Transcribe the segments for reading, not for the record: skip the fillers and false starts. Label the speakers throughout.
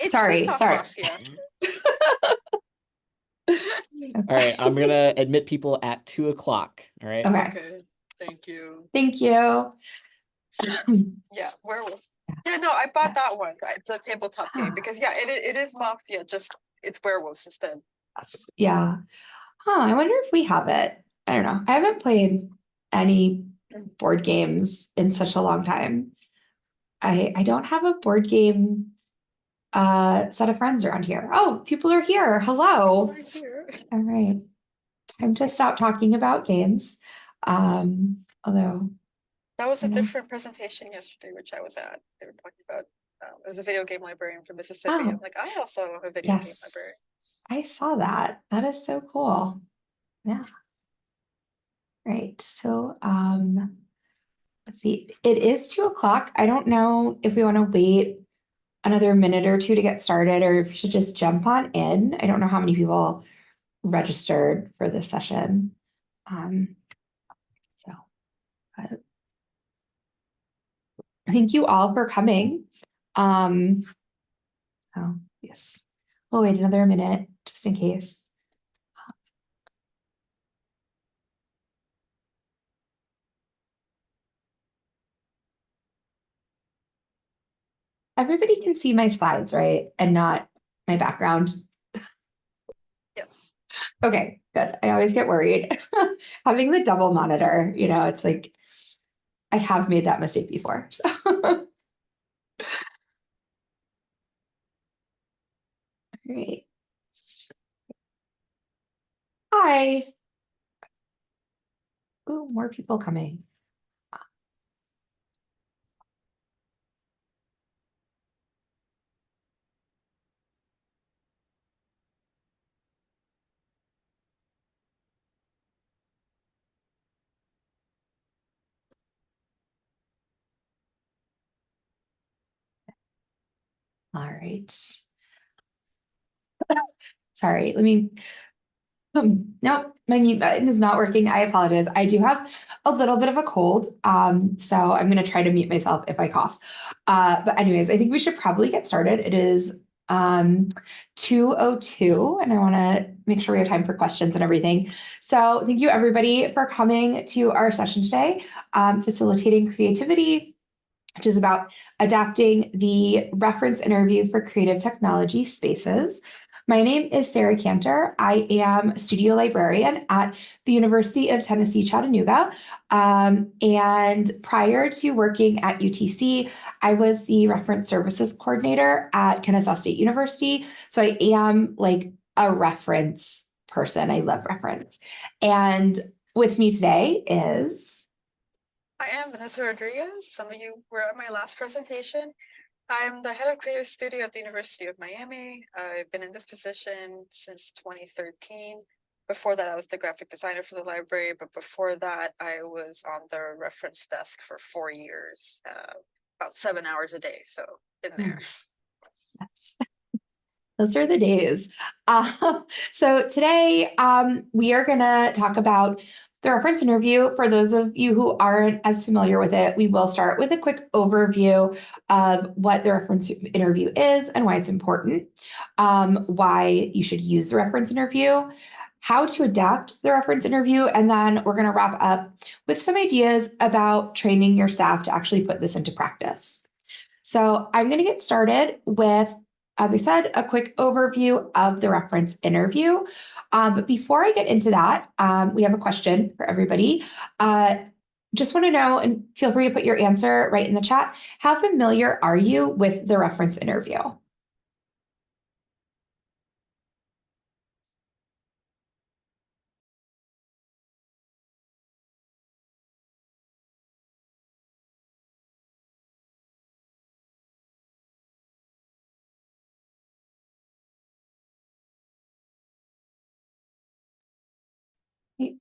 Speaker 1: It's
Speaker 2: Sorry.
Speaker 1: not Mafia.
Speaker 3: All right, I'm gonna admit people at 2 o'clock. All right.
Speaker 2: Okay.
Speaker 1: Okay, thank you.
Speaker 2: Thank you.
Speaker 1: Yeah, werewolf. Yeah, no, I bought that
Speaker 2: Yes.
Speaker 1: one, right? It's a tabletop game
Speaker 2: Ah,
Speaker 1: because yeah, it is Mafia, just it's werewolves instead.
Speaker 2: yes. Yeah. Huh, I wonder if we have it. I don't know. I haven't played any board games in such a long time. I don't have a board game set of friends around here. Oh, people are here. Hello.
Speaker 1: Right here.
Speaker 2: All right. Time to stop talking about games. Although
Speaker 1: That was
Speaker 2: I
Speaker 1: a
Speaker 2: know.
Speaker 1: different presentation yesterday, which I was at. They were talking about it was a video game librarian from Mississippi. I'm
Speaker 2: Oh,
Speaker 1: like, I also have a video game librarian.
Speaker 2: yes. I saw that. That is so cool. Yeah. Right. So let's see. It is 2 o'clock. I don't know if we want to wait another minute or two to get started or if we should just jump on in. I don't know how many people registered for this session. So thank you all for coming. Oh, yes. We'll wait another minute just in case. Everybody can see my slides, right? And not my background.
Speaker 1: Yes.
Speaker 2: Okay, good. I always get worried. Having the double monitor, it's like I have made that mistake before. So. All right. Hi. Ooh, more people coming. All right. Sorry, let me. Nope, my mute button is not working. I apologize. I do have a little bit of a cold, so I'm going to try to mute myself if I cough. But anyways, I think we should probably get started. It is 2:02, and I want to make sure we have time for questions and everything. So thank you everybody for coming to our session today, Facilitating Creativity, which is about adapting the reference interview for creative technology spaces. My name is Sarah Cantor. I am a studio librarian at the University of Tennessee, Chattanooga. And prior to working at UTC, I was the reference services coordinator at Kennesaw State University. So I am like a reference person. I love reference. And with me today is
Speaker 1: I am Vanessa Rodriguez. Some of you were at my last presentation. I'm the head of creative studio at the University of Miami. I've been in this position since 2013. Before that, I was the graphic designer for the library, but before that, I was on the reference desk for 4 years, about 7 hours a day. So in there.
Speaker 2: yes. Those are the days. So today we are going to talk about the reference interview. For those of you who aren't as familiar with it, we will start with a quick overview of what the reference interview is and why it's important, why you should use the reference interview, how to adapt the reference interview, and then we're going to wrap up with some ideas about training your staff to actually put this into practice. So I'm going to get started with, as I said, a quick overview of the reference interview. But before I get into that, we have a question for everybody. Just want to know, and feel free to put your answer right in the chat. How familiar are you with the reference interview?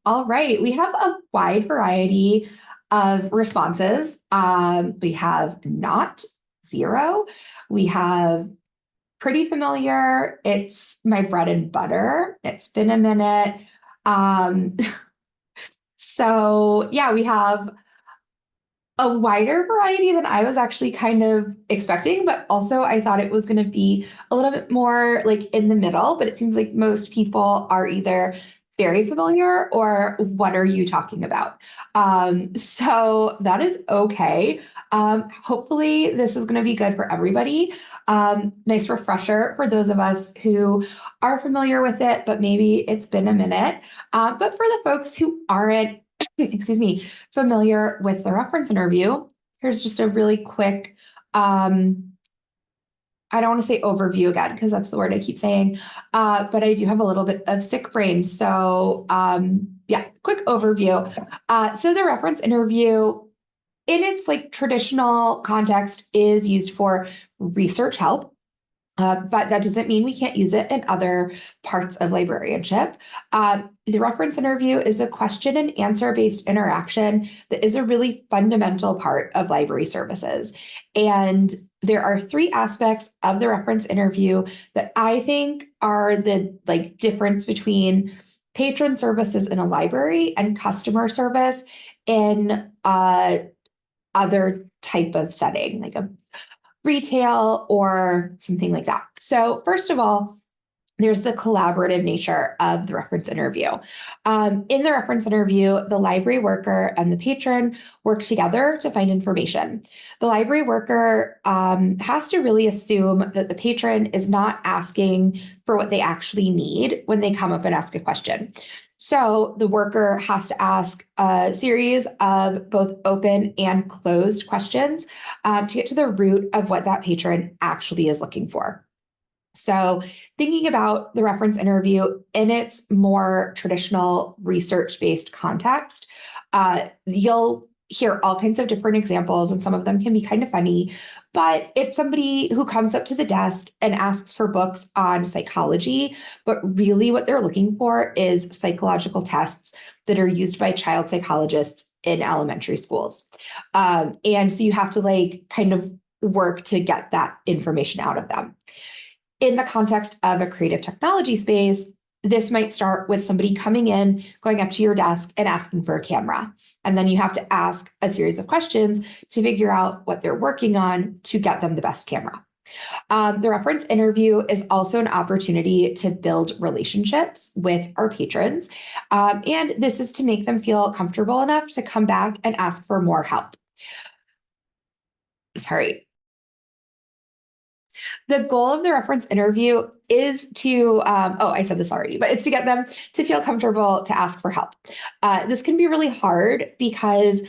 Speaker 2: All right, we have a wide variety of responses. We have not, zero. We have pretty familiar. It's my bread and butter. It's been a minute. So yeah, we have a wider variety than I was actually kind of expecting, but also I thought it was going to be a little bit more like in the middle, but it seems like most people are either very familiar or what are you talking about? So that is okay. Hopefully this is going to be good for everybody. Nice refresher for those of us who are familiar with it, but maybe it's been a minute. But for the folks who aren't, excuse me, familiar with the reference interview, here's just a really quick, I don't want to say overview again, because that's the word I keep saying, but I do have a little bit of sick brain. So yeah, quick overview. So the reference interview in its like traditional context is used for research help. But that doesn't mean we can't use it in other parts of librarianship. The reference interview is a question and answer based interaction that is a really fundamental part of library services. And there are three aspects of the reference interview that I think are the like difference between patron services in a library and customer service in other type of setting, like a retail or something like that. So first of all, there's the collaborative nature of the reference interview. In the reference interview, the library worker and the patron work together to find information. The library worker has to really assume that the patron is not asking for what they actually need when they come up and ask a question. So the worker has to ask a series of both open and closed questions to get to the root of what that patron actually is looking for. So thinking about the reference interview in its more traditional research-based context, you'll hear all kinds of different examples, and some of them can be kind of funny, but it's somebody who comes up to the desk and asks for books on psychology, but really what they're looking for is psychological tests that are used by child psychologists in elementary schools. And so you have to like kind of work to get that information out of them. In the context of a creative technology space, this might start with somebody coming in, going up to your desk and asking for a camera. And then you have to ask a series of questions to figure out what they're working on to get them the best camera. The reference interview is also an opportunity to build relationships with our patrons. And this is to make them feel comfortable enough to come back and ask for more help. Sorry. The goal of the reference interview is to, I said this already, but it's to get them to feel comfortable to ask for help. This can be really hard because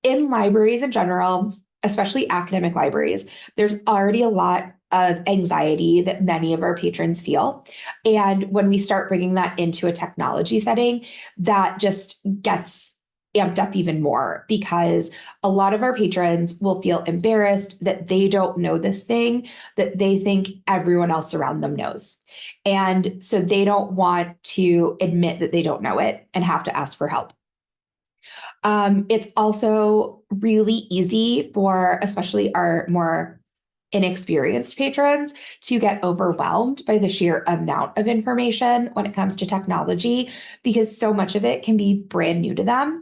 Speaker 2: in libraries in general, especially academic libraries, there's already a lot of anxiety that many of our patrons feel. And when we start bringing that into a technology setting, that just gets amped up even more because a lot of our patrons will feel embarrassed that they don't know this thing that they think everyone else around them knows. And so they don't want to admit that they don't know it and have to ask for help. It's also really easy for especially our more inexperienced patrons to get overwhelmed by the sheer amount of information when it comes to technology because so much of it can be brand new to them.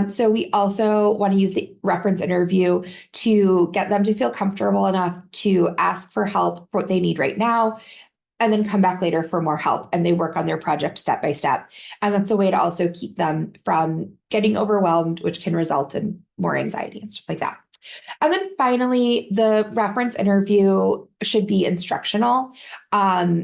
Speaker 2: So we also want to use the reference interview to get them to feel comfortable enough to ask for help for what they need right now, and then come back later for more help and they work on their project step by step. And that's a way to also keep them from getting overwhelmed, which can result in more anxiety and stuff like that. And then finally, the reference interview should be instructional.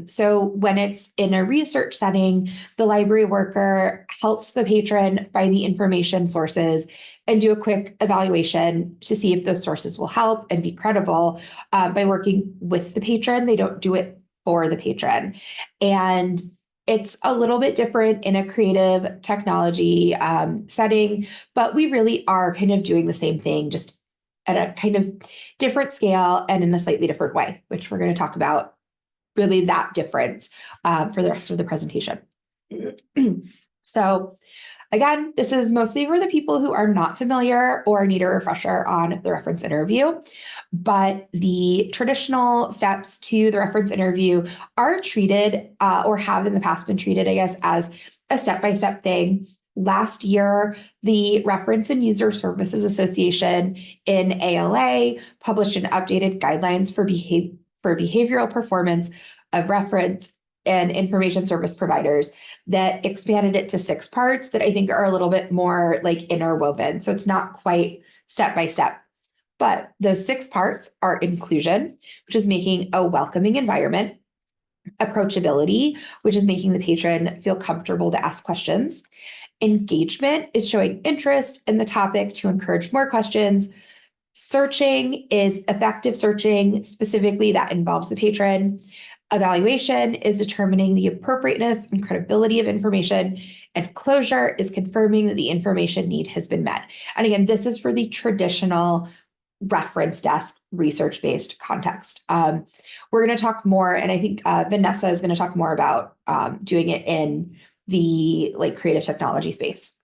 Speaker 2: So when it's in a research setting, the library worker helps the patron find the information sources and do a quick evaluation to see if those sources will help and be credible by working with the patron. They don't do it for the patron. And it's a little bit different in a creative technology setting, but we really are kind of doing the same thing, just at a kind of different scale and in a slightly different way, which we're going to talk about really that difference for the rest of the presentation. So again, this is mostly for the people who are not familiar or need a refresher on the reference interview, but the traditional steps to the reference interview are treated or have in the past been treated, I guess, as a step-by-step thing Last year, the Reference and User Services Association in ALA published an updated guidelines for behavioral performance of reference and information service providers that expanded it to 6 parts that I think are a little bit more like interwoven. So it's not quite step by step. But those 6 parts are inclusion, which is making a welcoming environment, approachability, which is making the patron feel comfortable to ask questions. Engagement is showing interest in the topic to encourage more questions. Searching is effective searching, specifically that involves the patron. Evaluation is determining the appropriateness and credibility of information, and closure is confirming that the information need has been met. And again, this is for the traditional reference desk research-based context. We're going to talk more, and I think Vanessa is going to talk more about doing it in the like creative technology space.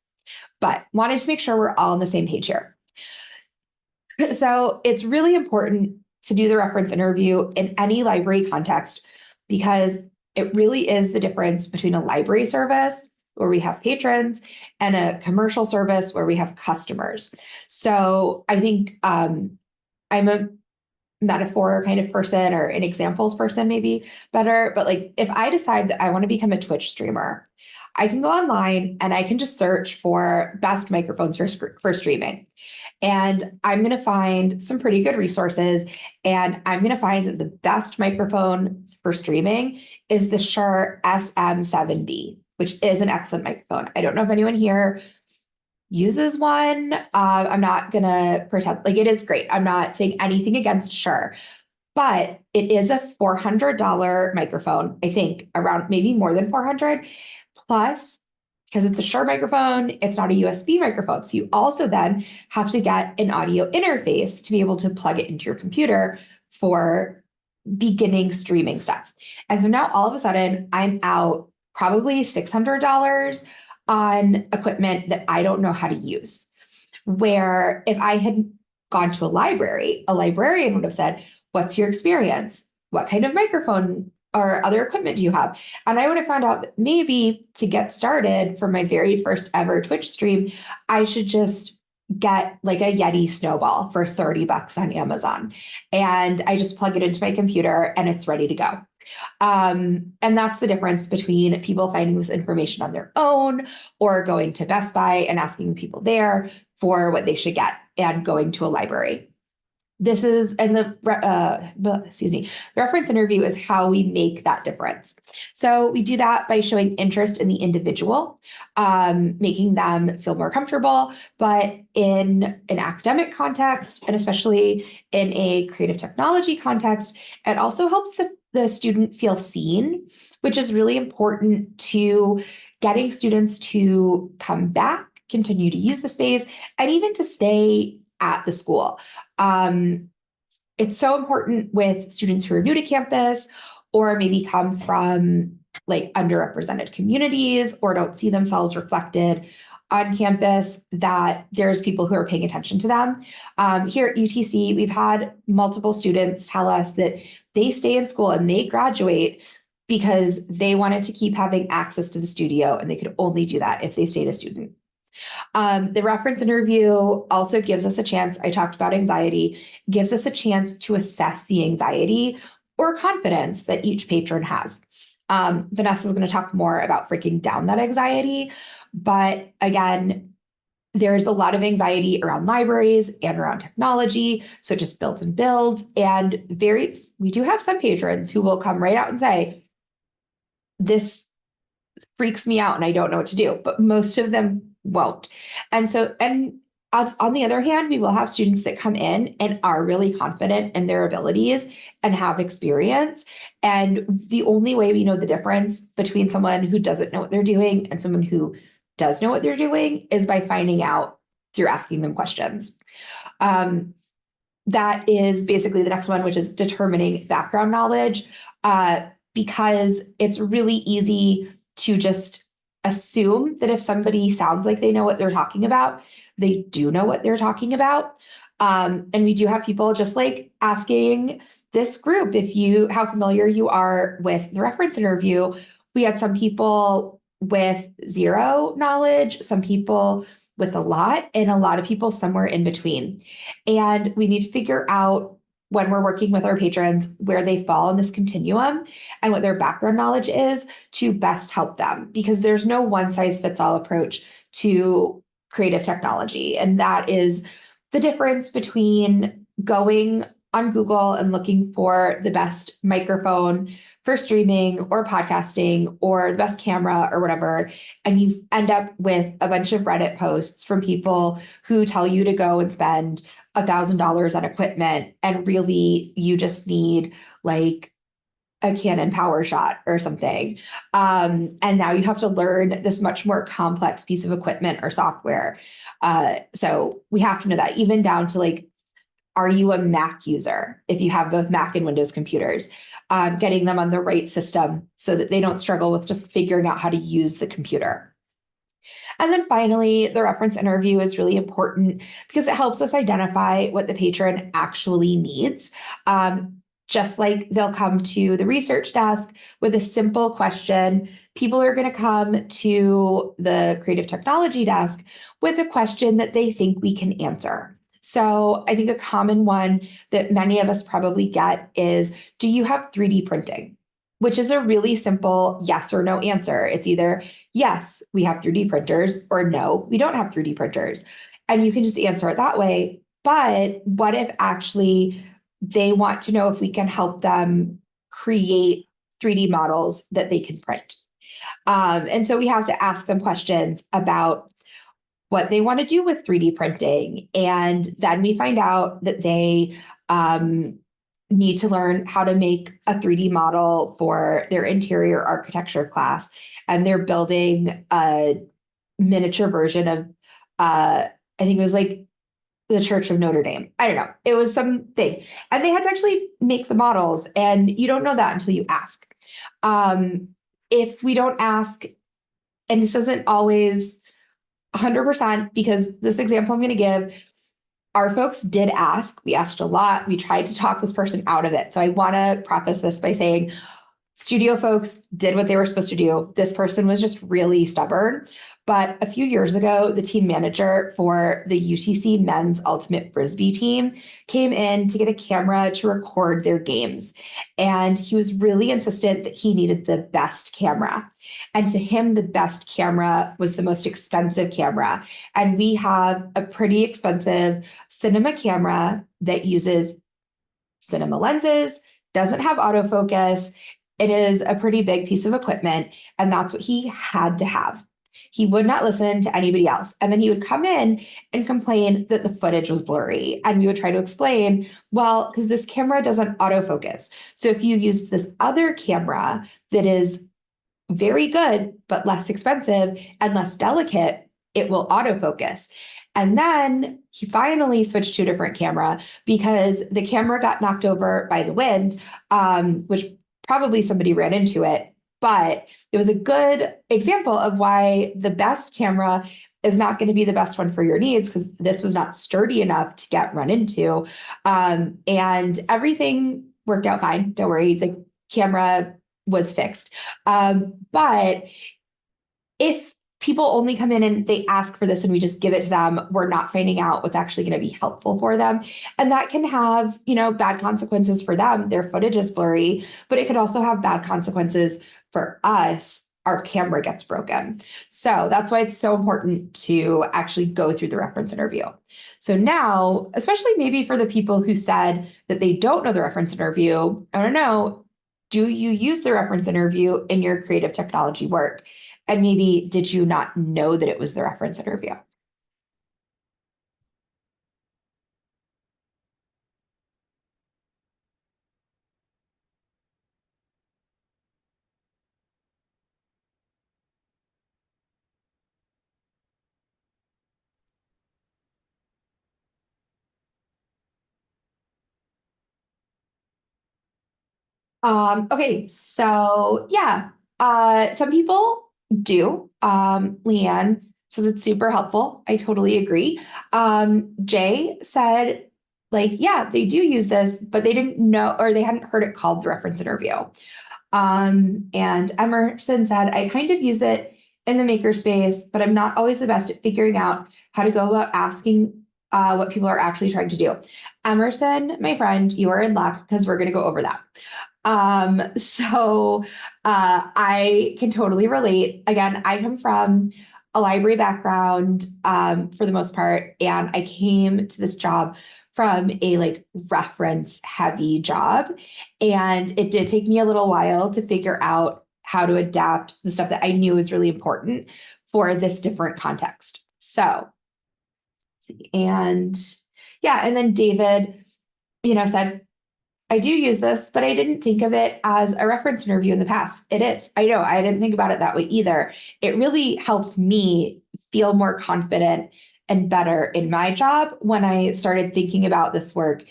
Speaker 2: But wanted to make sure we're all on the same page here. So it's really important to do the reference interview in any library context because it really is the difference between a library service where we have patrons and a commercial service where we have customers. So I think I'm a metaphor kind of person or an examples person, maybe better. But like if I decide that I want to become a Twitch streamer, I can go online and I can just search for best microphones for streaming. And I'm going to find some pretty good resources. And I'm going to find that the best microphone for streaming is the Shure SM7B, which is an excellent microphone. I don't know if anyone here uses one. I'm not going to pretend like it is great. I'm not saying anything against Shure, but it is a $400 microphone. I think around maybe more than 400 plus. Because it's a Shure microphone, it's not a USB microphone. So you also then have to get an audio interface to be able to plug it into your computer for beginning streaming stuff. And so now all of a sudden I'm out probably $600 on equipment that I don't know how to use. Where if I had gone to a librarian would have said, what's your experience? What kind of microphone or other equipment do you have? And I would have found out that maybe to get started for my very first ever Twitch stream, I should just get like a Yeti Snowball for $30 on Amazon. And I just plug it into my computer and it's ready to go. And that's the difference between people finding this information on their own or going to Best Buy and asking people there for what they should get and going to a library. This is, and the reference interview is how we make that difference. So we do that by showing interest in the individual, making them feel more comfortable, but in an academic context, and especially in a creative technology context, it also helps the student feel seen, which is really important to getting students to come back, continue to use the space, and even to stay at the school. It's so important with students who are new to campus or maybe come from like underrepresented communities or don't see themselves reflected on campus that there's people who are paying attention to them. Here at UTC, we've had multiple students tell us that they stay in school and they graduate because they wanted to keep having access to the studio and they could only do that if they stayed a student. The reference interview also gives us a chance, I talked about anxiety, gives us a chance to assess the anxiety or confidence that each patron has. Vanessa is going to talk more about breaking down that anxiety, but again, there's a lot of anxiety around libraries and around technology, so it just builds and builds, and we do have some patrons who will come right out and say, this freaks me out and I don't know what to do, but most of them won't. And on the other hand, we will have students that come in and are really confident in their abilities and have experience. And the only way we know the difference between someone who doesn't know what they're doing and someone who does know what they're doing is by finding out through asking them questions. That is basically the next one, which is determining background knowledge, because it's really easy to just assume that if somebody sounds like they know what they're talking about, they do know what they're talking about. And we do have people just like asking this group how familiar you are with the reference interview. We had some people with zero knowledge, some people with a lot, and a lot of people somewhere in between. And we need to figure out when we're working with our patrons where they fall in this continuum and what their background knowledge is to best help them, because there's no one size fits all approach to creative technology. And that is the difference between going on Google and looking for the best microphone for streaming or podcasting or the best camera or whatever. And you end up with a bunch of Reddit posts from people who tell you to go and spend $1,000 on equipment. And really, you just need like a Canon power shot or something. And now you have to learn this much more complex piece of equipment or software. So we have to know that, even down to like, are you a Mac user? If you have both Mac and Windows computers, getting them on the right system so that they don't struggle with just figuring out how to use the computer. And then finally, the reference interview is really important because it helps us identify what the patron actually needs. Just like they'll come to the research desk with a simple question, people are going to come to the creative technology desk with a question that they think we can answer. So I think a common one that many of us probably get is, do you have 3D printing? Which is a really simple yes or no answer. It's either yes, we have 3D printers, or no, we don't have 3D printers. And you can just answer it that way. But what if actually they want to know if we can help them create 3D models that they can print? And so we have to ask them questions about what they want to do with 3D printing. And then we find out that they need to learn how to make a 3D model for their interior architecture class. And they're building a miniature version of, I think it was like the Church of Notre Dame. I don't know. It was something. And they had to actually make the models. And you don't know that until you ask. If we don't ask, and this isn't always 100%, because this example I'm going to give, our folks did ask. We asked a lot. We tried to talk this person out of it. So I want to preface this by saying studio folks did what they were supposed to do. This person was just really stubborn. But a few years ago, the team manager for the UTC men's ultimate frisbee team came in to get a camera to record their games. And he was really insistent that he needed the best camera. And to him, the best camera was the most expensive camera. And we have a pretty expensive cinema camera that uses cinema lenses, doesn't have autofocus. It is a pretty big piece of equipment. And that's what he had to have. He would not listen to anybody else. And then he would come in and complain that the footage was blurry. And we would try to explain, well, because this camera doesn't autofocus. So if you use this other camera that is very good, but less expensive and less delicate, it will autofocus. And then he finally switched to a different camera because the camera got knocked over by the wind, which probably somebody ran into it. But it was a good example of why the best camera is not going to be the best one for your needs, because this was not sturdy enough to get run into. And everything worked out fine. Don't worry, the camera was fixed. But if people only come in and they ask for this and we just give it to them, we're not finding out what's actually going to be helpful for them. And that can have, bad consequences for them. Their footage is blurry, but it could also have bad consequences for us. Our camera gets broken. So that's why it's so important to actually go through the reference interview. So now, especially maybe for the people who said that they don't know the reference interview, I don't know, do you use the reference interview in your creative technology work? And maybe did you not know that it was the reference interview? Okay, so yeah, some people do. Leanne says it's super helpful. I totally agree. Jay said, like, yeah, they do use this, but they didn't know, or they hadn't heard it called the reference interview. And Emerson said, I kind of use it in the makerspace, but I'm not always the best at figuring out how to go about asking what people are actually trying to do. Emerson, my friend, you are in luck because we're going to go over that. I can totally relate. Again, I come from a library background for the most part, and I came to this job from a like reference heavy job. And it did take me a little while to figure out how to adapt the stuff that I knew was really important for this different context. So, let's see. And yeah, and then David, said, I do use this, but I didn't think of it as a reference interview in the past. It is. I know. I didn't think about it that way either. It really helped me feel more confident and better in my job when I started thinking about this work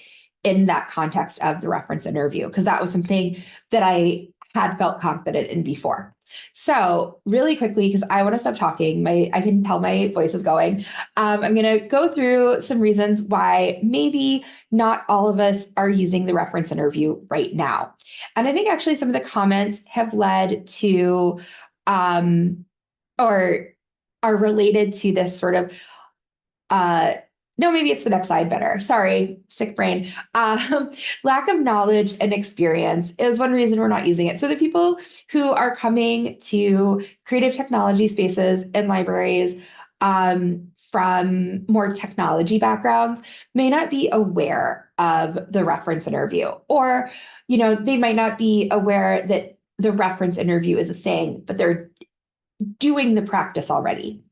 Speaker 2: in that context of the reference interview, because that was something that I had felt confident in before. So really quickly, because I want to stop talking, I can tell my voice is going. I'm going to go through some reasons why maybe not all of us are using the reference interview right now. And I think actually some of the comments have led to or are related to this sort of no, maybe it's the next slide better. Sorry, sick brain. Lack of knowledge and experience is one reason we're not using it. So the people who are coming to creative technology spaces and libraries from more technology backgrounds may not be aware of the reference interview, or, they might not be aware that the reference interview is a thing, but they're doing the practice already.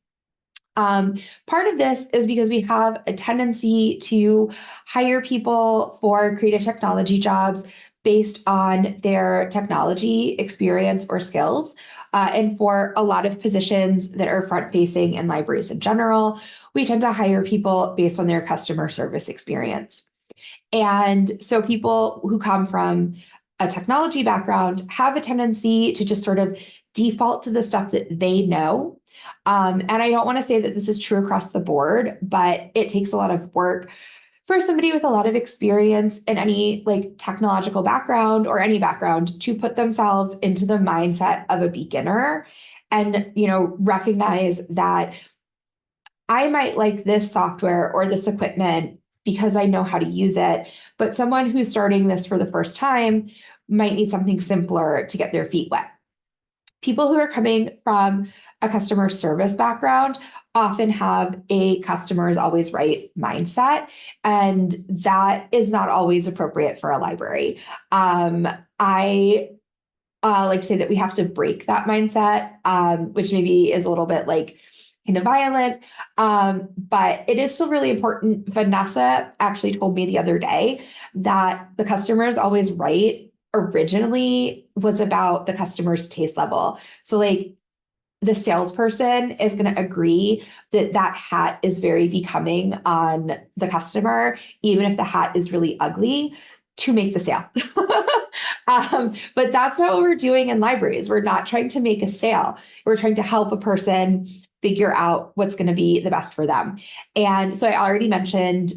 Speaker 2: Part of this is because we have a tendency to hire people for creative technology jobs based on their technology experience or skills. And for a lot of positions that are front-facing in libraries in general, we tend to hire people based on their customer service experience. And so people who come from a technology background have a tendency to just sort of default to the stuff that they know. And I don't want to say that this is true across the board, but it takes a lot of work for somebody with a lot of experience in any like technological background or any background to put themselves into the mindset of a beginner and, recognize that I might like this software or this equipment because I know how to use it, but someone who's starting this for the first time might need something simpler to get their feet wet. People who are coming from a customer service background often have a customer is always right mindset, and that is not always appropriate for a library. I like to say that we have to break that mindset, which maybe is a little bit like kind of violent, but it is still really important. Vanessa actually told me the other day that the customer is always right originally was about the customer's taste level. So like the salesperson is going to agree that that hat is very becoming on the customer, even if the hat is really ugly, to make the sale. But that's not what we're doing in libraries. We're not trying to make a sale. We're trying to help a person figure out what's going to be the best for them. And so I already mentioned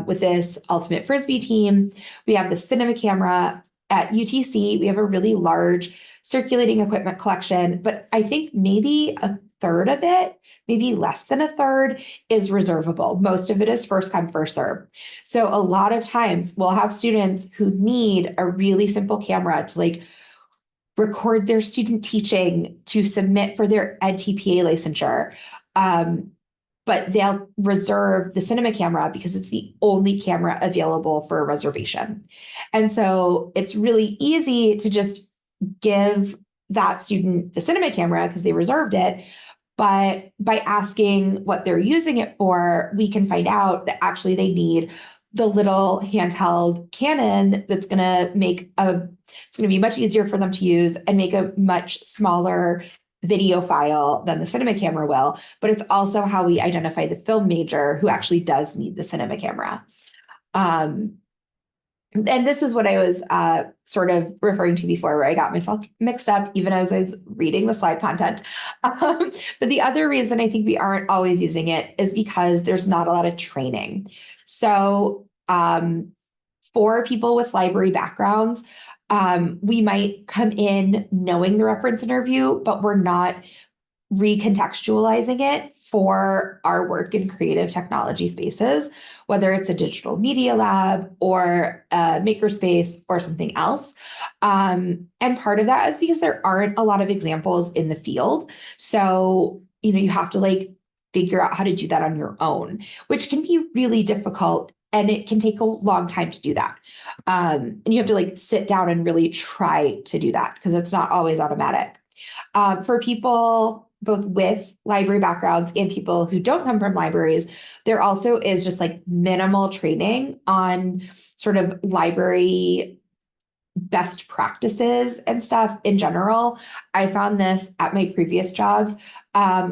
Speaker 2: with this Ultimate Frisbee team, we have the cinema camera. At UTC, we have a really large circulating equipment collection, but I think maybe a third of it, maybe less than a third, is reservable. Most of it is first come, first serve. So a lot of times we'll have students who need a really simple camera to like record their student teaching, to submit for their EdTPA licensure. But they'll reserve the cinema camera because it's the only camera available for a reservation. And so it's really easy to just give that student the cinema camera because they reserved it. But by asking what they're using it for, we can find out that actually they need the little handheld Canon that's going to it's going to be much easier for them to use and make a much smaller video file than the cinema camera will, but it's also how we identify the film major who actually does need the cinema camera. And this is what I was sort of referring to before, where I got myself mixed up even as I was reading the slide content. But the other reason I think we aren't always using it is because there's not a lot of training. So for people with library backgrounds, we might come in knowing the reference interview, but we're not recontextualizing it for our work in creative technology spaces, whether it's a digital media lab or a makerspace or something else. And part of that is because there aren't a lot of examples in the field. So, you have to like figure out how to do that on your own, which can be really difficult. And it can take a long time to do that. And you have to like sit down and really try to do that because it's not always automatic. For people both with library backgrounds and people who don't come from libraries, there also is just like minimal training on sort of library best practices and stuff in general. I found this at my previous jobs,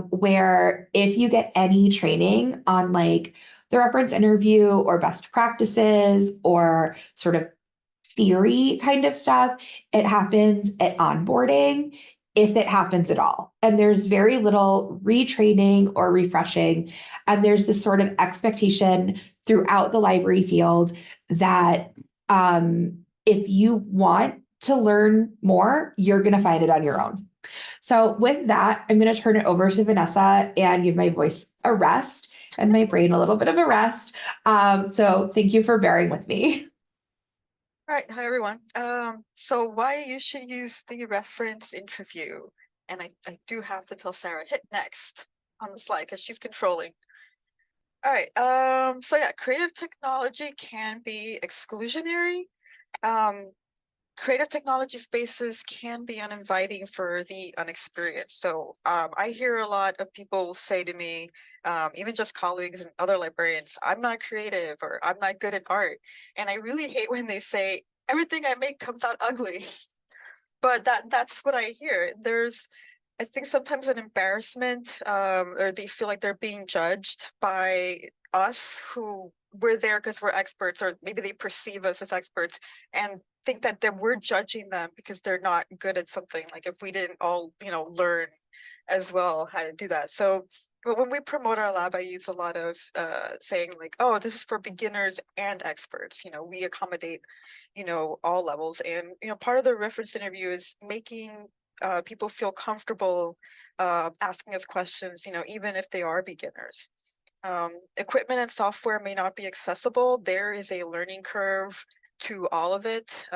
Speaker 2: where if you get any training on like the reference interview or best practices or sort of theory kind of stuff, it happens at onboarding, if it happens at all. And there's very little retraining or refreshing. And there's this sort of expectation throughout the library field that if you want to learn more, you're going to find it on your own. So with that, I'm going to turn it over to Vanessa and give my voice a rest and my brain a little bit of a rest. So thank you for bearing with me.
Speaker 1: All right, hi everyone. So why you should use the reference interview. And I do have to tell Sarah, hit next on the slide because she's controlling. All right, so yeah, creative technology can be exclusionary. Creative technology spaces can be uninviting for the unexperienced. So I hear a lot of people say to me, even just colleagues and other librarians, I'm not creative or I'm not good at art. And I really hate when they say, everything I make comes out ugly. But that's what I hear. There's, I think sometimes an embarrassment, or they feel like they're being judged by us who we're there because we're experts, or maybe they perceive us as experts and think that we're judging them because they're not good at something. Like if we didn't all, learn as well how to do that. So, but when we promote our lab, I use a lot of saying like, oh, this is for beginners and experts. We accommodate, all levels. And, part of the reference interview is making people feel comfortable asking us questions, even if they are beginners. Equipment and software may not be accessible. There is a learning curve to all of it.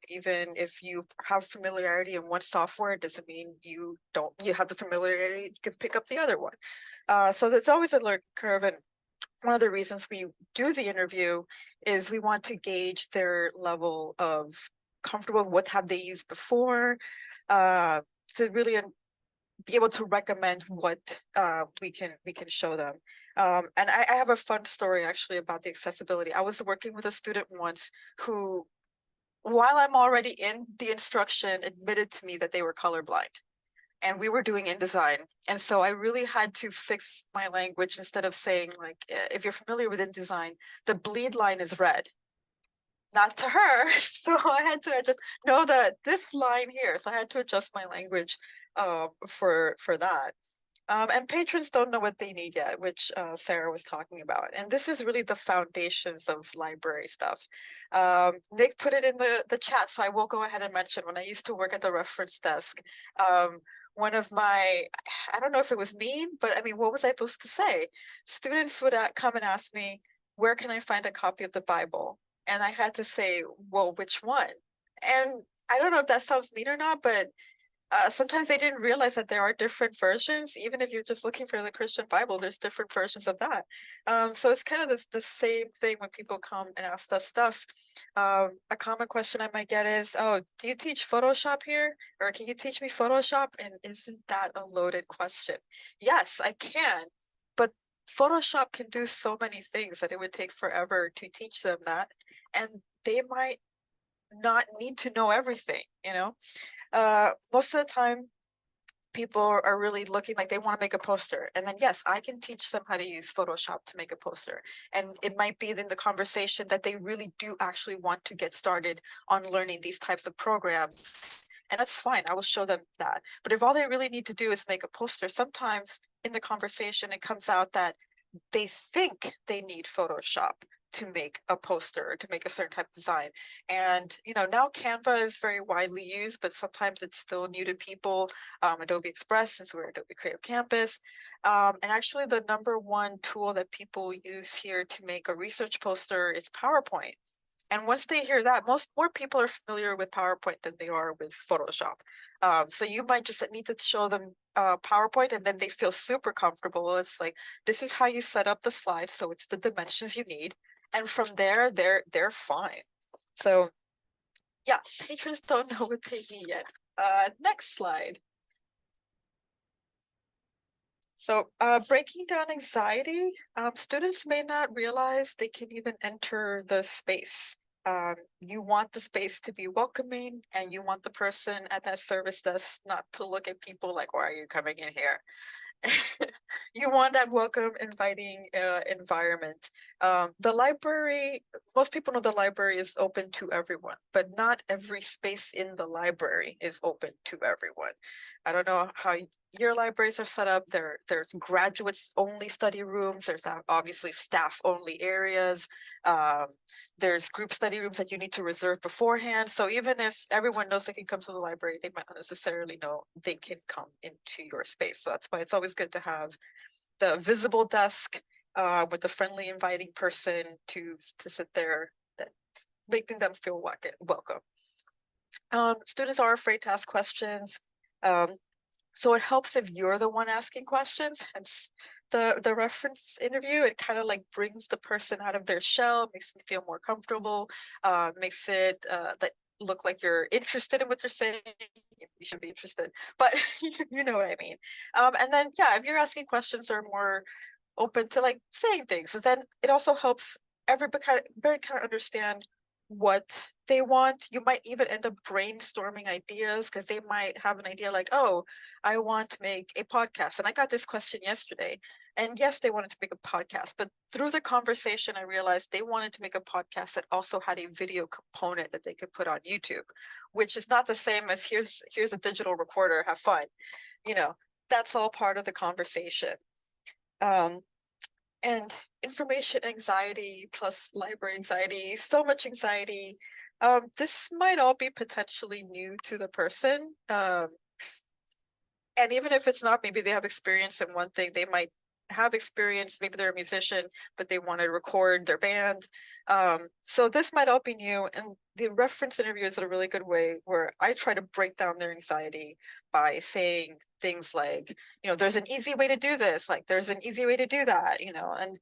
Speaker 1: Even if you have familiarity in one software, it doesn't mean you have the familiarity, you can pick up the other one. So there's always a learning curve. And one of the reasons we do the interview is we want to gauge their level of comfortable, what have they used before, to really be able to recommend what we can show them. And I have a fun story actually about the accessibility. I was working with a student once who, while I'm already in the instruction, admitted to me that they were colorblind. And we were doing InDesign. And so I really had to fix my language. Instead of saying like, if you're familiar with InDesign, the bleed line is red. Not to her. So I had to adjust, no, this line here. So I had to adjust my language for that. And patrons don't know what they need yet, which Sarah was talking about. And this is really the foundations of library stuff. Nick put it in the chat, so I will go ahead and mention when I used to work at the reference desk, one of my, I don't know if it was mean, but I mean, what was I supposed to say? Students would come and ask me, where can I find a copy of the Bible? And I had to say, well, which one? And I don't know if that sounds mean or not, but sometimes they didn't realize that there are different versions. Even if you're just looking for the Christian Bible, there's different versions of that. So it's kind of the same thing when people come and ask us stuff. A common question I might get is, oh, do you teach Photoshop here? Or can you teach me Photoshop? And isn't that a loaded question? Yes, I can. But Photoshop can do so many things that it would take forever to teach them that. And they might not need to know everything, most of the time people are really looking like they want to make a poster, and then yes, I can teach them how to use Photoshop to make a poster, and it might be in the conversation that they really do actually want to get started on learning these types of programs, and that's fine. I will show them that. But if all they really need to do is make a poster, sometimes in the conversation it comes out that they think they need Photoshop, to make a poster or to make a certain type of design. And, now Canva is very widely used, but sometimes it's still new to people. Adobe Express, since we're Adobe Creative Campus. And actually the number one tool that people use here to make a research poster is PowerPoint. And once they hear that, more people are familiar with PowerPoint than they are with Photoshop. So you might just need to show them PowerPoint, and then they feel super comfortable. It's like, this is how you set up the slide, so it's the dimensions you need. And from there, they're fine. So yeah, patrons don't know what they need yet. Next slide. So breaking down anxiety, students may not realize they can even enter the space. You want the space to be welcoming, and you want the person at that service desk not to look at people like, why are you coming in here? You want that welcome, inviting environment. The library, most people know the library is open to everyone, but not every space in the library is open to everyone. I don't know how your libraries are set up. There's graduates only study rooms. There's obviously staff only areas. Um, there's group study rooms that you need to reserve beforehand. So even if everyone knows they can come to the library, they might not necessarily know they can come into your space. So that's why it's always good to have the visible desk with a friendly, inviting person to sit there, that making them feel welcome. Students are afraid to ask questions. Um, so it helps if you're the one asking questions, hence the reference interview. It kind of like brings the person out of their shell, makes them feel more comfortable, makes it that look like you're interested in what they're saying. You should be interested, but you know what I mean. And then, yeah, if you're asking questions, they're more open to like saying things. And then it also helps everybody kind of understand what they want. You might even end up brainstorming ideas, because they might have an idea like, oh, I want to make a podcast. And I got this question yesterday. And yes, they wanted to make a podcast, but through the conversation, I realized they wanted to make a podcast that also had a video component that they could put on YouTube, which is not the same as here's a digital recorder, have fun. You know, that's all part of the conversation. Um, and information anxiety plus library anxiety, so much anxiety. This might all be potentially new to the person. And even if it's not, maybe they have experience in one thing. They might have experience, maybe they're a musician, but they want to record their band. So this might all be new. And the reference interview is a really good way where I try to break down their anxiety by saying things like, there's an easy way to do this, like there's an easy way to do that, and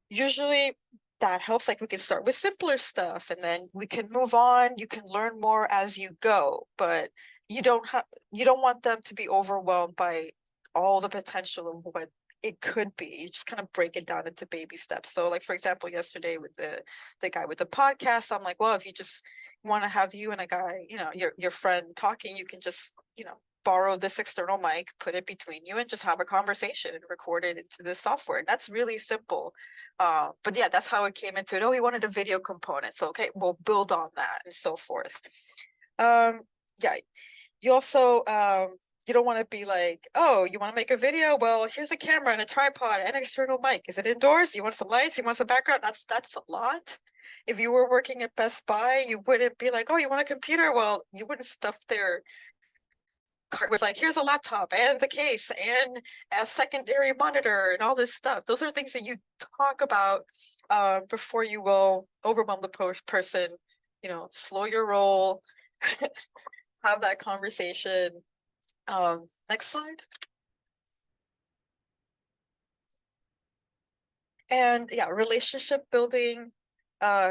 Speaker 1: usually that helps. Like, we can start with simpler stuff and then we can move on. You can learn more as you go, but you don't want them to be overwhelmed by all the potential of what it could be. You just kind of break it down into baby steps. So like, for example, yesterday with the guy with the podcast, I'm like, well, if you just want to have you and a guy, your friend talking, you can just, borrow this external mic, put it between you, and just have a conversation and record it into this software. And that's really simple. But yeah, that's how it came into it. Oh, he wanted a video component. So, okay, we'll build on that and so forth. Yeah, you also, you don't want to be like, oh, you want to make a video? Well, here's a camera and a tripod and an external mic. Is it indoors? You want some lights? You want some background? That's a lot. If you were working at Best Buy, you wouldn't be like, oh, you want a computer? Well, you wouldn't stuff their cart with like, here's a laptop and the case and a secondary monitor and all this stuff. Those are things that you talk about before you will overwhelm the person. Slow your roll, have that conversation. Next slide. And yeah, relationship building,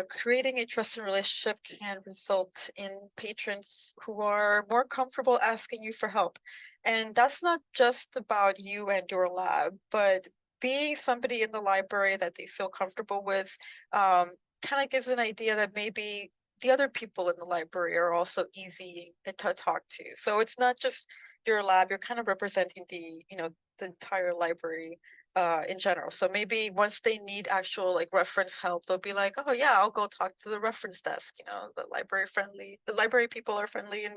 Speaker 1: creating a trusted relationship can result in patrons who are more comfortable asking you for help. And that's not just about you and your lab, but being somebody in the library that they feel comfortable with, kind of gives an idea that maybe the other people in the library are also easy to talk to. So it's not just your lab, you're kind of representing the entire library in general. So maybe once they need actual like reference help, they'll be like, oh yeah, I'll go talk to the reference desk. The library people are friendly and,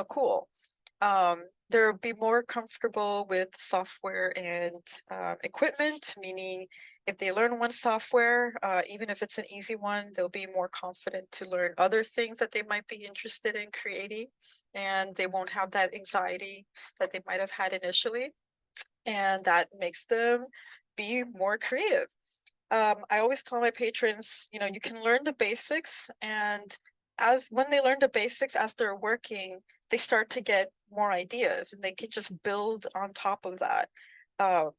Speaker 1: cool. They'll be more comfortable with software and equipment, meaning if they learn one software, even if it's an easy one, they'll be more confident to learn other things that they might be interested in creating, and they won't have that anxiety that they might have had initially, and that makes them be more creative. I always tell my patrons, you can learn the basics, and as when they learn the basics, as they're working, they start to get more ideas, and they can just build on top of that. Uh,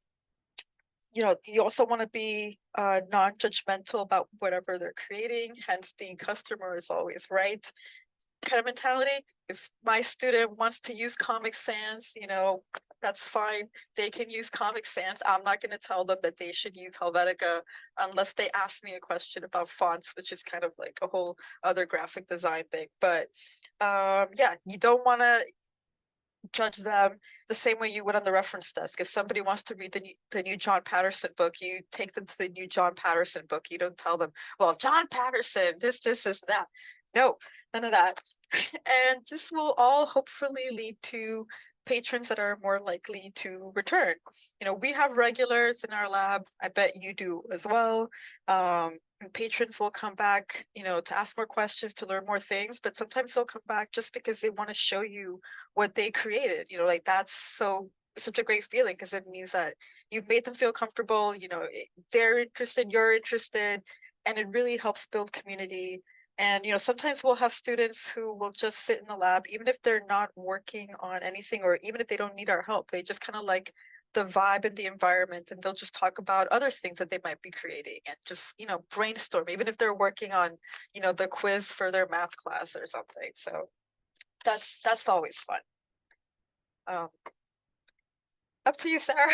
Speaker 1: you also want to be non-judgmental about whatever they're creating, hence the customer is always right kind of mentality. If my student wants to use Comic Sans, that's fine. They can use Comic Sans. I'm not going to tell them that they should use Helvetica unless they ask me a question about fonts, which is kind of like a whole other graphic design thing. But yeah, you don't want to judge them the same way you would on the reference desk. If somebody wants to read the new John Patterson book, you take them to the new John Patterson book. You don't tell them, well, John Patterson, this, is that. No, none of that. And this will all hopefully lead to patrons that are more likely to return. We have regulars in our lab. I bet you do as well. And patrons will come back, to ask more questions, to learn more things, but sometimes they'll come back just because they want to show you what they created. Like that's such a great feeling, because it means that you've made them feel comfortable, they're interested, you're interested, and it really helps build community. And sometimes we'll have students who will just sit in the lab, even if they're not working on anything, or even if they don't need our help, they just kind of like the vibe and the environment, and they'll just talk about other things that they might be creating, and just brainstorm, even if they're working on the quiz for their math class or something. So that's always fun. Up to you, Sarah.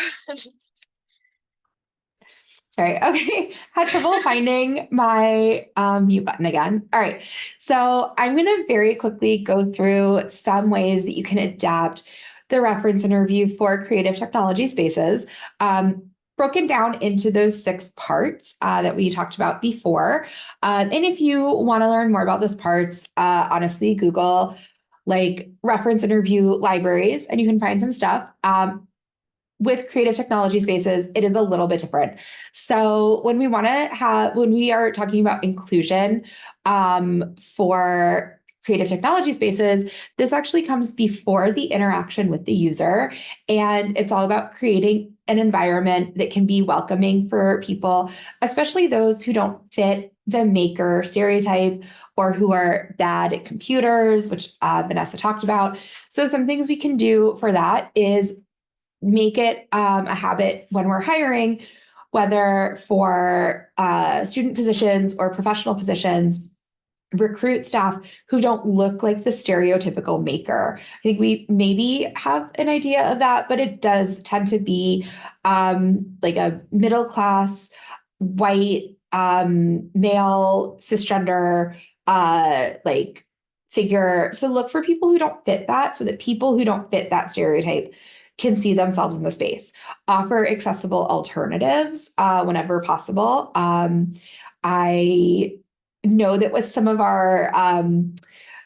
Speaker 2: Sorry. Okay. Had trouble finding my mute button again. All right. So I'm going to very quickly go through some ways that you can adapt the reference interview for creative technology spaces, broken down into those 6 parts that we talked about before. And if you want to learn more about those parts, honestly, Google like reference interview libraries, and you can find some stuff. With creative technology spaces, it is a little bit different. So when we are talking about inclusion for creative technology spaces, this actually comes before the interaction with the user. And it's all about creating an environment that can be welcoming for people, especially those who don't fit the maker stereotype or who are bad at computers, which Vanessa talked about. So some things we can do for that is make it a habit when we're hiring, whether for student positions or professional positions, recruit staff who don't look like the stereotypical maker. I think we maybe have an idea of that, but it does tend to be like a middle class, white, male, cisgender, like figure. So look for people who don't fit that, so that people who don't fit that stereotype can see themselves in the space. Offer accessible alternatives whenever possible. I know that with some of our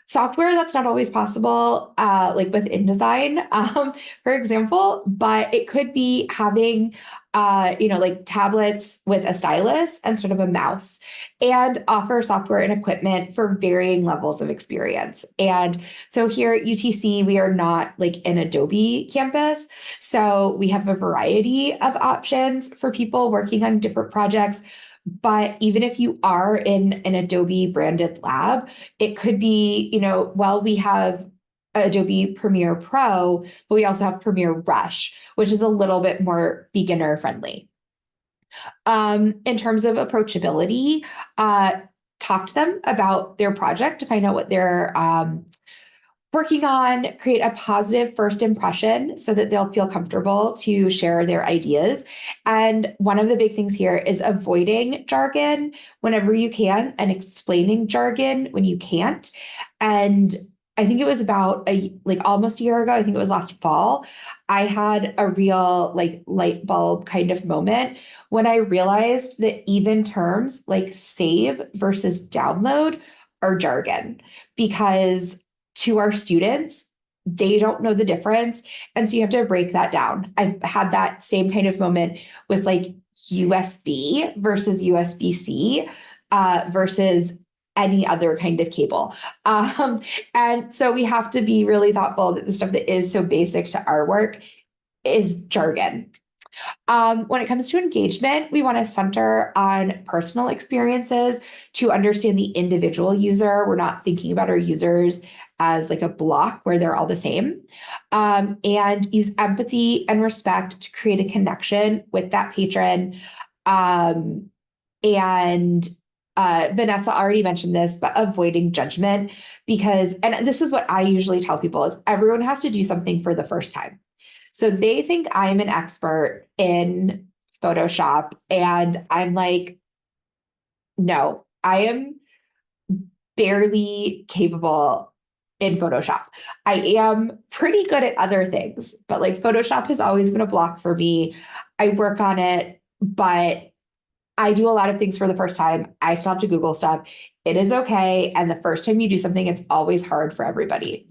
Speaker 2: software, that's not always possible, like with InDesign, for example, but it could be having, like tablets with a stylus instead of a mouse, and offer software and equipment for varying levels of experience. And so here at UTC, we are not like an Adobe campus. So we have a variety of options for people working on different projects. But even if you are in an Adobe branded lab, it could be, well, we have Adobe Premiere Pro, but we also have Premiere Rush, which is a little bit more beginner friendly. In terms of approachability, talk to them about their project to find out what they're working on, create a positive first impression so that they'll feel comfortable to share their ideas. And one of the big things here is avoiding jargon whenever you can and explaining jargon when you can't. And I think it was about almost a year ago, I think it was last fall, I had a real light bulb kind of moment when I realized that even terms like save versus download are jargon, because to our students, they don't know the difference. And so you have to break that down. I've had that same kind of moment with USB versus USB-C versus any other kind of cable. And so we have to be really thoughtful that the stuff that is so basic to our work is jargon. When it comes to engagement, we want to center on personal experiences to understand the individual user. We're not thinking about our users as like a block where they're all the same, and use empathy and respect to create a connection with that patron. And Vanessa already mentioned this, but avoiding judgment, because, and this is what I usually tell people, is everyone has to do something for the first time. So they think I'm an expert in Photoshop, and I'm like, no, I am barely capable in Photoshop. I am pretty good at other things, but like Photoshop has always been a block for me. I work on it, but I do a lot of things for the first time. I still have to Google stuff. It is okay. And the first time you do something, it's always hard for everybody.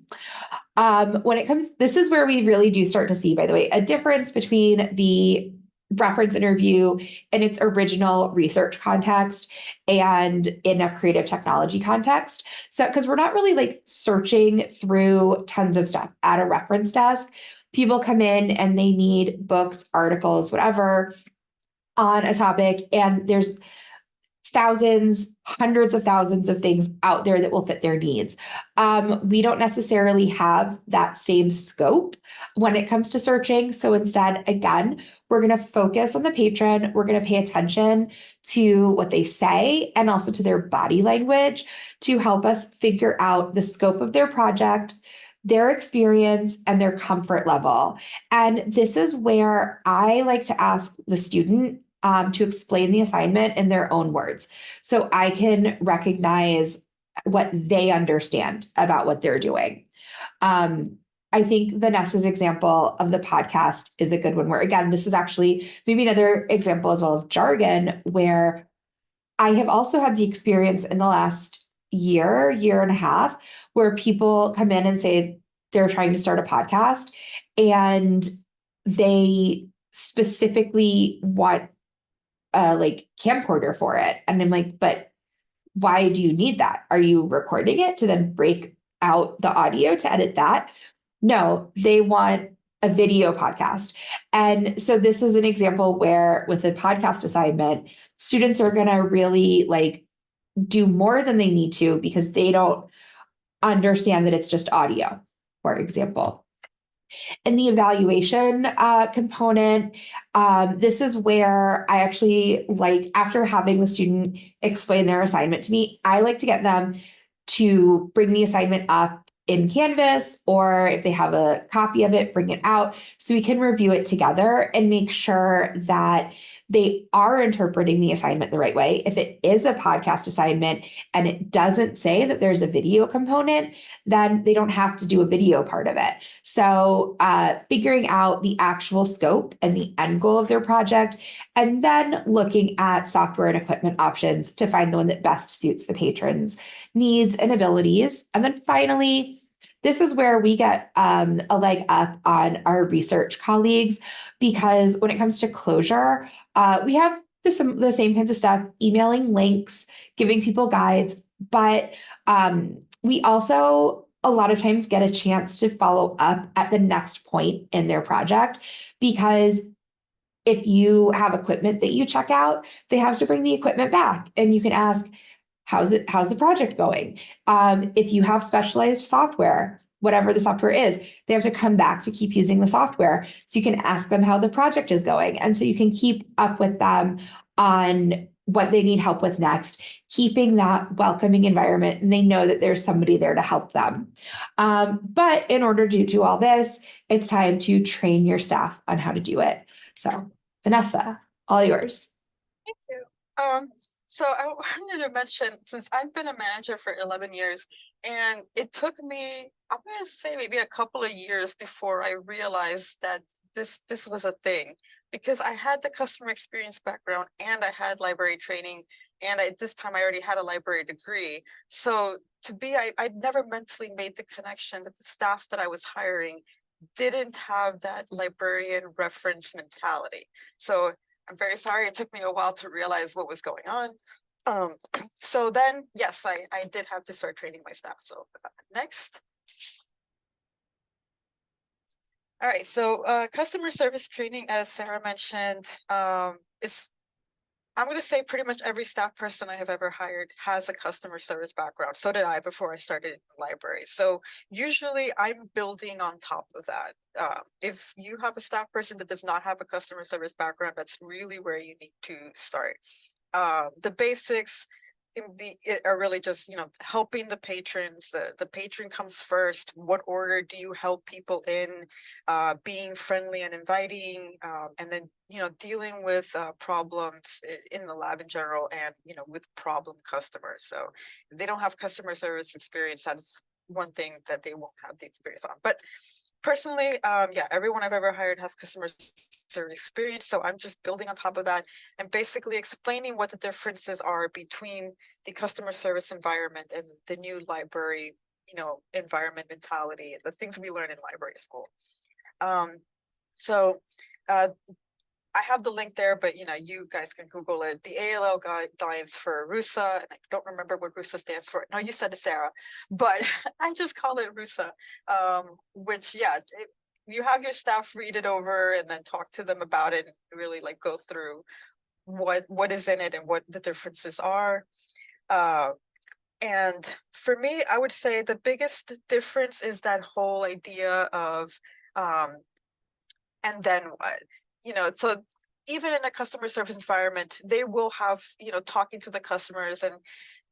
Speaker 2: When it comes, this is where we really do start to see, by the way, a difference between the reference interview in its original research context and in a creative technology context. So, because we're not really like searching through tons of stuff at a reference desk. People come in and they need books, articles, whatever on a topic, and there's thousands, hundreds of thousands of things out there that will fit their needs. We don't necessarily have that same scope when it comes to searching. So instead, again, we're going to focus on the patron. We're going to pay attention to what they say and also to their body language to help us figure out the scope of their project, their experience, and their comfort level. And this is where I like to ask the student to explain the assignment in their own words, so I can recognize what they understand about what they're doing. I think Vanessa's example of the podcast is a good one, where, again, this is actually maybe another example as well of jargon, where I have also had the experience in the last year and a half, where people come in and say they're trying to start a podcast and they specifically want like camcorder for it. And I'm like, but why do you need that? Are you recording it to then break out the audio to edit that? No, they want a video podcast. And so this is an example where with a podcast assignment, students are going to really like do more than they need to because they don't understand that it's just audio, for example. In the evaluation component, this is where I actually like, after having the student explain their assignment to me, I like to get them to bring the assignment up in Canvas, or if they have a copy of it, bring it out so we can review it together and make sure that they are interpreting the assignment the right way. If it is a podcast assignment and it doesn't say that there's a video component, then they don't have to do a video part of it. So figuring out the actual scope and the end goal of their project, and then looking at software and equipment options to find the one that best suits the patron's needs and abilities. And then finally, this is where we get a leg up on our research colleagues, because when it comes to closure, we have the same kinds of stuff, emailing links, giving people guides, but we also a lot of times get a chance to follow up at the next point in their project, because if you have equipment that you check out, they have to bring the equipment back, and you can ask, how's the project going? If you have specialized software, whatever the software is, they have to come back to keep using the software. So you can ask them how the project is going. And so you can keep up with them on what they need help with next, keeping that welcoming environment, and they know that there's somebody there to help them. But in order to do all this, it's time to train your staff on how to do it. So Vanessa, all yours.
Speaker 1: Thank you. So I wanted to mention, since I've been a manager for 11 years, and it took me, I'm going to say maybe a couple of years before I realized that this was a thing, because I had the customer experience background and I had library training, and at this time I already had a library degree. So I'd never mentally made the connection that the staff that I was hiring didn't have that librarian reference mentality. So I'm very sorry. It took me a while to realize what was going on. So then, yes, I did have to start training my staff. So next. All right, so customer service training, as Sarah mentioned, is, I'm going to say pretty much every staff person I have ever hired has a customer service background. So did I before I started in the library. So usually I'm building on top of that. If you have a staff person that does not have a customer service background, that's really where you need to start. The basics are really just, helping the patrons. The patron comes first. What order do you help people in? Being friendly and inviting, and then, dealing with problems in the lab in general, and, with problem customers. So if they don't have customer service experience, that's one thing that they won't have the experience on. But personally, yeah, everyone I've ever hired has customer service experience. So I'm just building on top of that and basically explaining what the differences are between the customer service environment and the new library, environment mentality, the things we learn in library school. So I have the link there, but you guys can Google it. The ALL guidelines for RUSA, and I don't remember what RUSA stands for. No, you said it, Sarah, but I just call it RUSA, which, yeah, you have your staff read it over and then talk to them about it and really like go through what is in it and what the differences are. And for me, I would say the biggest difference is that whole idea of and then what? So even in a customer service environment, they will have, talking to the customers and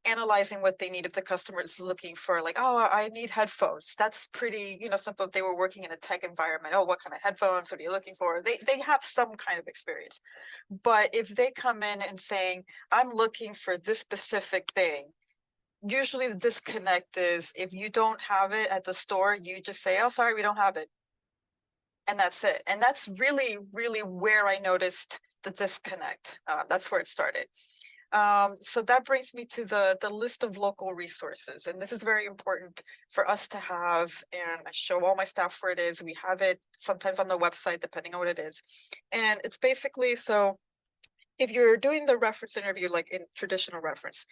Speaker 1: analyzing what they need. If the customer is looking for like, oh, I need headphones, that's pretty, simple. If they were working in a tech environment, oh, what kind of headphones, what are you looking for? They have some kind of experience. But if they come in and saying, I'm looking for this specific thing, usually the disconnect is if you don't have it at the store, you just say, oh, sorry, we don't have it. And that's it. And that's really, really where I noticed the disconnect. That's where it started. So that brings me to the list of local resources. And this is very important for us to have. And I show all my staff where it is. We have it sometimes on the website, depending on what it is. And it's basically, so if you're doing the reference interview, like in traditional reference,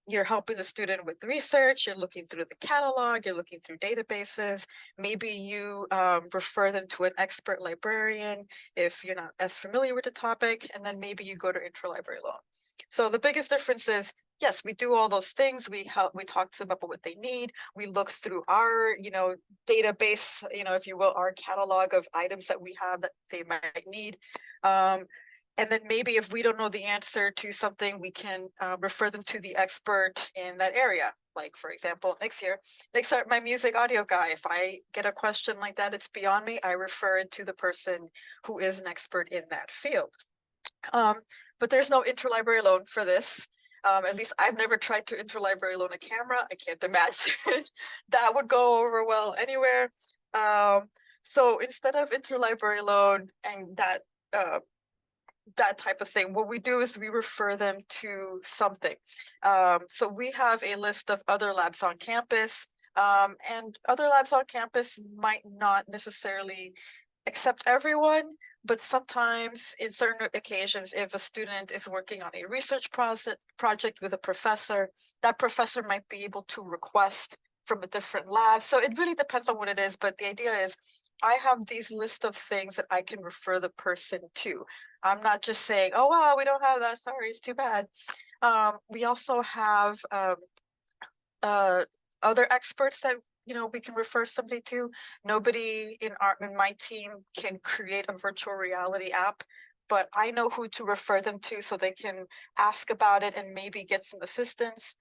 Speaker 1: you're helping the student with research, you're looking through the catalog, you're looking through databases, maybe you refer them to an expert librarian if you're not as familiar with the topic, and then maybe you go to interlibrary loan. So the biggest difference is, yes, we do all those things. We talk to them about what they need. We look through our, database, if you will, our catalog of items that we have that they might need. And then maybe if we don't know the answer to something, we can refer them to the expert in that area. Like, for example, Nick's my music audio guy. If I get a question like that, it's beyond me, I refer it to the person who is an expert in that field. But there's no interlibrary loan for this. At least I've never tried to interlibrary loan a camera. I can't imagine that would go over well anywhere. So instead of interlibrary loan and that type of thing, what we do is we refer them to something. So we have a list of other labs on campus, and other labs on campus might not necessarily accept everyone, but sometimes in certain occasions, if a student is working on a research project with a professor, that professor might be able to request from a different lab. So it really depends on what it is, but the idea is I have these list of things that I can refer the person to. I'm not just saying, oh, wow, we don't have that, sorry, it's too bad. We also have other experts that we can refer somebody to. Nobody in my team can create a virtual reality app, but I know who to refer them to so they can ask about it and maybe get some assistance.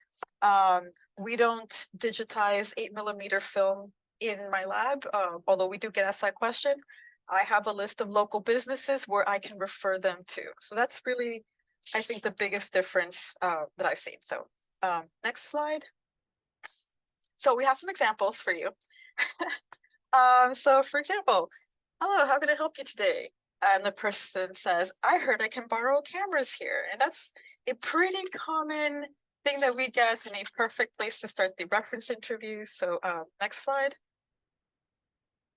Speaker 1: We don't digitize 8mm film in my lab, although we do get asked that question. I have a list of local businesses where I can refer them to. So that's really, I think, the biggest difference that I've seen. So next slide. So we have some examples for you. So for example, hello, how can I help you today? And the person says, I heard I can borrow cameras here. And that's a pretty common thing that we get, and a perfect place to start the reference interview. So next slide.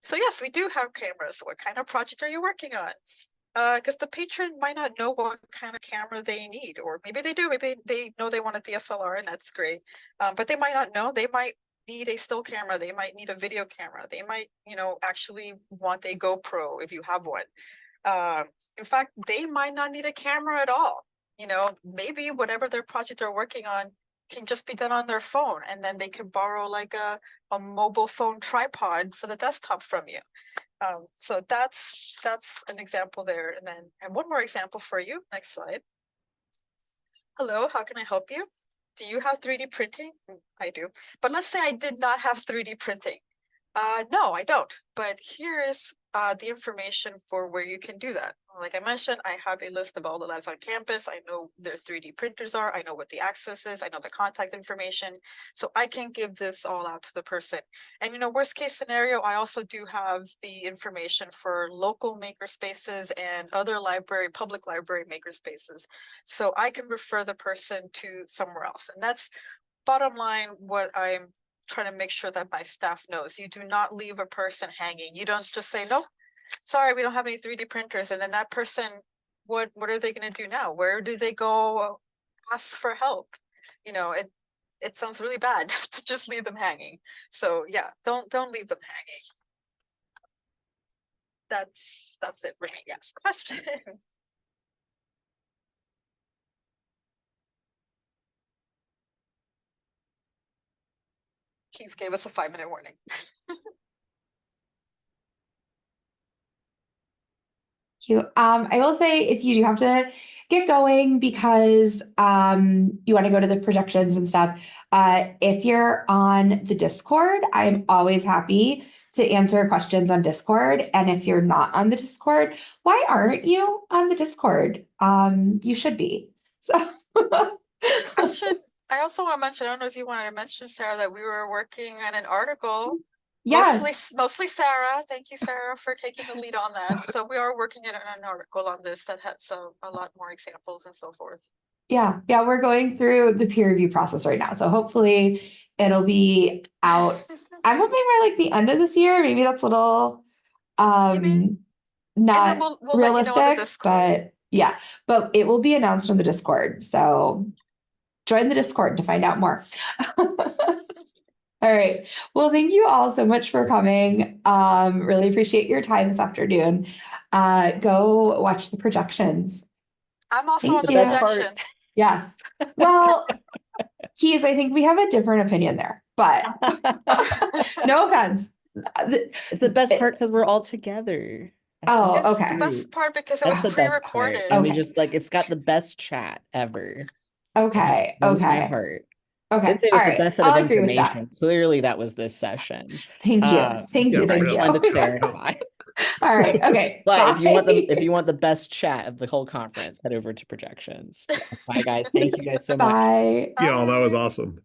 Speaker 1: So yes, we do have cameras. What kind of project are you working on? Because the patron might not know what kind of camera they need, or maybe they do, maybe they know they want a DSLR and that's great. But they might not know, they might need a still camera, they might need a video camera, they might, actually want a GoPro if you have one. Um, in fact, they might not need a camera at all. Maybe whatever their project they're working on can just be done on their phone, and then they can borrow like a mobile phone tripod for the desktop from you. So that's an example there. And then I have one more example for you. Next slide. Hello, how can I help you? Do you have 3D printing? I do. But let's say I did not have 3D printing. No, I don't. But here is the information for where you can do that. Like I mentioned, I have a list of all the labs on campus. I know their 3D printers are. I know what the access is. I know the contact information. So I can give this all out to the person. And worst case scenario, I also do have the information for local maker spaces and other public library maker spaces. So I can refer the person to somewhere else. And that's bottom line what I'm trying to make sure that my staff knows. You do not leave a person hanging. You don't just say, nope, sorry, we don't have any 3D printers. And then that person, what are they going to do now? Where do they go ask for help? It sounds really bad to just leave them hanging. So yeah, don't leave them hanging. That's it for me. Yes, question. Keys gave us a 5-minute warning.
Speaker 2: Cute. I will say if you do have to get going because you want to go to the projections and stuff, if you're on the Discord, I'm always happy to answer questions on Discord. And if you're not on the Discord, why aren't you on the Discord? You should be. So
Speaker 1: I also want to mention, I don't know if you wanted to mention, Sarah, that we were working on an article.
Speaker 2: yes.
Speaker 1: Mostly Sarah. Thank you, Sarah, for taking the lead on that. So we are working on an article on this that has a lot more examples and so forth.
Speaker 2: Yeah, we're going through the peer review process right now. So hopefully it'll be out. I'm hoping by like the end of this year. Maybe that's a little
Speaker 1: Maybe. And
Speaker 2: not
Speaker 1: then we'll let you know on the
Speaker 2: realistic,
Speaker 1: Discord.
Speaker 2: but yeah, but it will be announced on the Discord. So join the Discord to find out more. All right. Well, thank you all so much for coming. Really appreciate your time this afternoon. Go watch the projections.
Speaker 1: I'm also
Speaker 2: Thank
Speaker 1: on the
Speaker 2: you.
Speaker 1: projections.
Speaker 2: Yes. Well, Keys, I think we have a different opinion there, but no offense.
Speaker 3: It's the best part because we're all together.
Speaker 2: Oh,
Speaker 1: It's
Speaker 2: okay.
Speaker 1: the best part because it
Speaker 3: That's
Speaker 1: was
Speaker 3: the best part.
Speaker 1: pre-recorded.
Speaker 3: And we
Speaker 2: Okay.
Speaker 3: just it's got the best chat ever.
Speaker 2: Okay.
Speaker 3: Warms my
Speaker 2: Okay.
Speaker 3: heart.
Speaker 2: Okay.
Speaker 3: Didn't say it
Speaker 2: All
Speaker 3: was the
Speaker 2: right.
Speaker 3: best set
Speaker 2: I'll
Speaker 3: of
Speaker 2: agree with that.
Speaker 3: information. Clearly, that was this session.
Speaker 2: Thank you. Thank you. Thank
Speaker 3: Just
Speaker 2: you.
Speaker 3: wanted to clarify.
Speaker 2: All right. Okay.
Speaker 3: But if you
Speaker 2: Bye.
Speaker 3: want the best chat of the whole conference, head over to projections. Bye, guys. Thank you guys so much.
Speaker 2: Bye.
Speaker 4: Yeah, that was awesome.